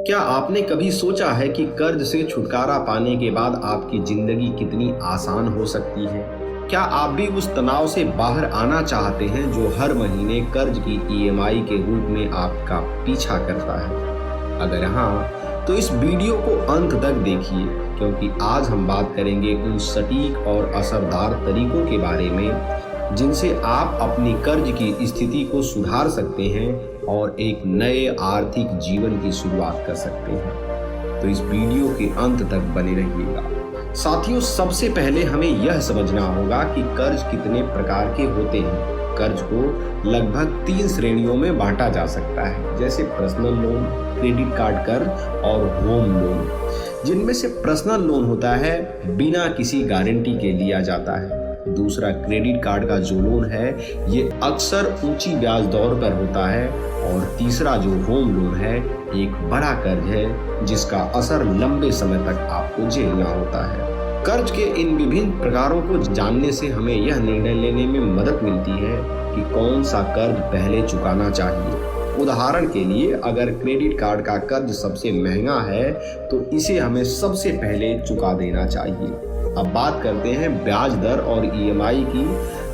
क्या आपने कभी सोचा है कि कर्ज से छुटकारा पाने के बाद आपकी जिंदगी कितनी आसान हो सकती है? क्या आप भी उस तनाव से बाहर आना चाहते हैं जो हर महीने कर्ज की ईएमआई के रूप में आपका पीछा करता है? अगर हाँ, तो इस वीडियो को अंत तक देखिए, क्योंकि आज हम बात करेंगे उन सटीक और असरदार तरीकों के बारे में जिनसे आप अपनी कर्ज की स्थिति को सुधार सकते हैं और एक नए आर्थिक जीवन की शुरुआत कर सकते हैं। तो इस वीडियो के अंत तक बने रहिएगा। साथियों, सबसे पहले हमें यह समझना होगा कि कर्ज कितने प्रकार के होते हैं। कर्ज को लगभग 3 श्रेणियों में बांटा जा सकता है, जैसे पर्सनल लोन, क्रेडिट कार्ड कर्ज और होम लोन। जिनमें से पर्सनल लोन होता है बिना किसी गारंटी के लिया जाता है। दूसरा क्रेडिट कार्ड का जो लोन है ये अक्सर ऊंची ब्याज दर पर होता है। और तीसरा जो होम लोन है एक बड़ा कर्ज है जिसका असर लंबे समय तक आपको झेलना होता है। कर्ज के इन विभिन्न प्रकारों को जानने से हमें यह निर्णय लेने में मदद मिलती है कि कौन सा कर्ज पहले चुकाना चाहिए। उदाहरण के लिए, अगर क्रेडिट कार्ड का कर्ज सबसे महंगा है तो इसे हमें सबसे पहले चुका देना चाहिए। अब बात करते हैं ब्याज दर और ईएमआई की।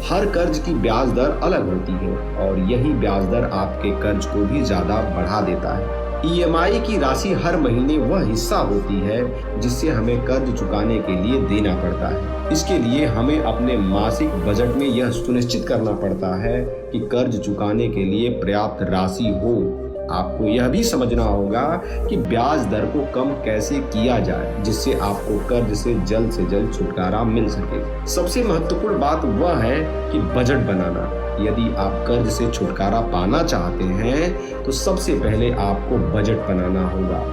हर कर्ज की ब्याज दर अलग होती है और यही ब्याज दर आपके कर्ज को भी ज्यादा बढ़ा देता है। ईएमआई की राशि हर महीने वह हिस्सा होती है जिससे हमें कर्ज चुकाने के लिए देना पड़ता है। इसके लिए हमें अपने मासिक बजट में यह सुनिश्चित करना पड़ता है कि कर्ज चुकाने के लिए पर्याप्त राशि हो। आपको यह भी समझना होगा कि ब्याज दर को कम कैसे किया जाए जिससे आपको कर्ज से जल्द छुटकारा मिल सके। सबसे महत्वपूर्ण बात वह है कि बजट बनाना। यदि आप कर्ज से छुटकारा पाना चाहते हैं तो सबसे पहले आपको बजट बनाना होगा।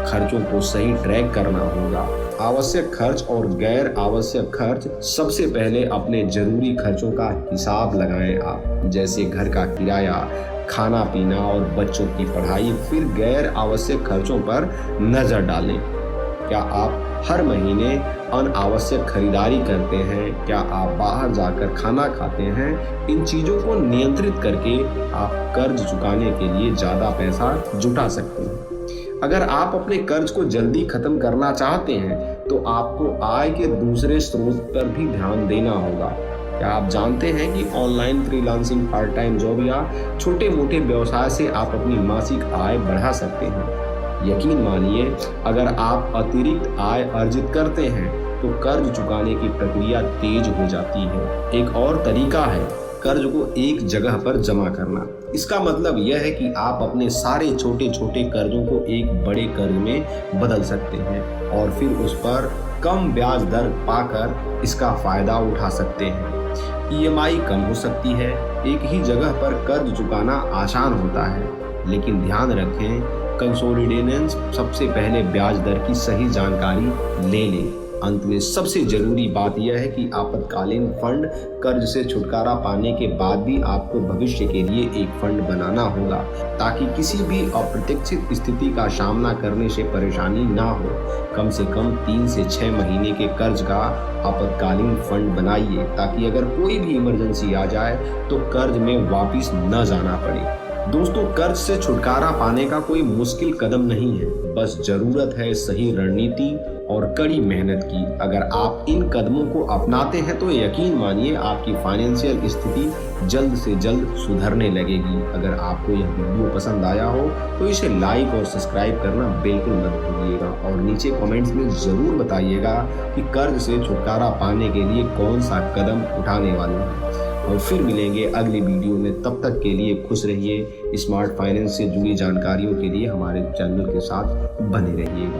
खर्चों को सही ट्रैक करना होगा। आवश्यक खर्च और गैर आवश्यक खर्च। सबसे पहले अपने जरूरी खर्चों का हिसाब लगाएं आप, जैसे घर का किराया, खाना पीना और बच्चों की पढ़ाई। फिर गैर आवश्यक खर्चों पर नजर डालें। क्या आप हर महीने अनावश्यक खरीदारी करते हैं? क्या आप बाहर जाकर खाना खाते हैं? इन चीजों को नियंत्रित करके आप कर्ज चुकाने के लिए ज्यादा पैसा जुटा सकते हैं। अगर आप अपने कर्ज को जल्दी खत्म करना चाहते हैं तो आपको आय के दूसरे स्रोत पर भी ध्यान देना होगा। क्या आप जानते हैं कि online freelancing, part time job या छोटे मोटे व्यवसाय से आप अपनी मासिक आय बढ़ा सकते हैं? यकीन मानिए, अगर आप अतिरिक्त आय अर्जित करते हैं तो कर्ज चुकाने की प्रक्रिया तेज हो जाती है। एक और तरीका है कर्ज को एक जगह पर जमा करना। इसका मतलब यह है कि आप अपने सारे छोटे छोटे कर्जों को एक बड़े कर्ज में बदल सकते हैं और फिर उस पर कम ब्याज दर पाकर इसका फायदा उठा सकते हैं। ईएमआई कम हो सकती है। एक ही जगह पर कर्ज चुकाना आसान होता है, लेकिन ध्यान रखें, कंसोलिडेशंस सबसे पहले ब्याज दर की सही जानकारी ले लें। अंत में सबसे जरूरी बात यह है कि आपातकालीन फंड। कर्ज से छुटकारा पाने के बाद भी आपको भविष्य के लिए एक फंड बनाना होगा ताकि किसी भी अप्रत्याशित स्थिति का सामना करने से परेशानी ना हो। कम से कम 3 से 6 महीने के कर्ज का आपातकालीन फंड बनाइए ताकि अगर कोई भी इमरजेंसी आ जाए तो कर्ज में वापस न जाना पड़े। दोस्तों, कर्ज से छुटकारा पाने का कोई मुश्किल कदम नहीं है, बस जरूरत है सही रणनीति और कड़ी मेहनत की। अगर आप इन कदमों को अपनाते हैं तो यकीन मानिए आपकी फाइनेंशियल स्थिति जल्द से जल्द सुधरने लगेगी। अगर आपको यह वीडियो पसंद आया हो तो इसे लाइक और सब्सक्राइब करना बिल्कुल मत भूलिएगा और नीचे कमेंट्स में जरूर बताइएगा कि कर्ज से छुटकारा पाने के लिए कौन सा कदम उठाने वाले हैं। और फिर मिलेंगे अगली वीडियो में। तब तक के लिए खुश रहिए। स्मार्ट फाइनेंस से जुड़ी जानकारियों के लिए हमारे चैनल के साथ बने रहिएगा।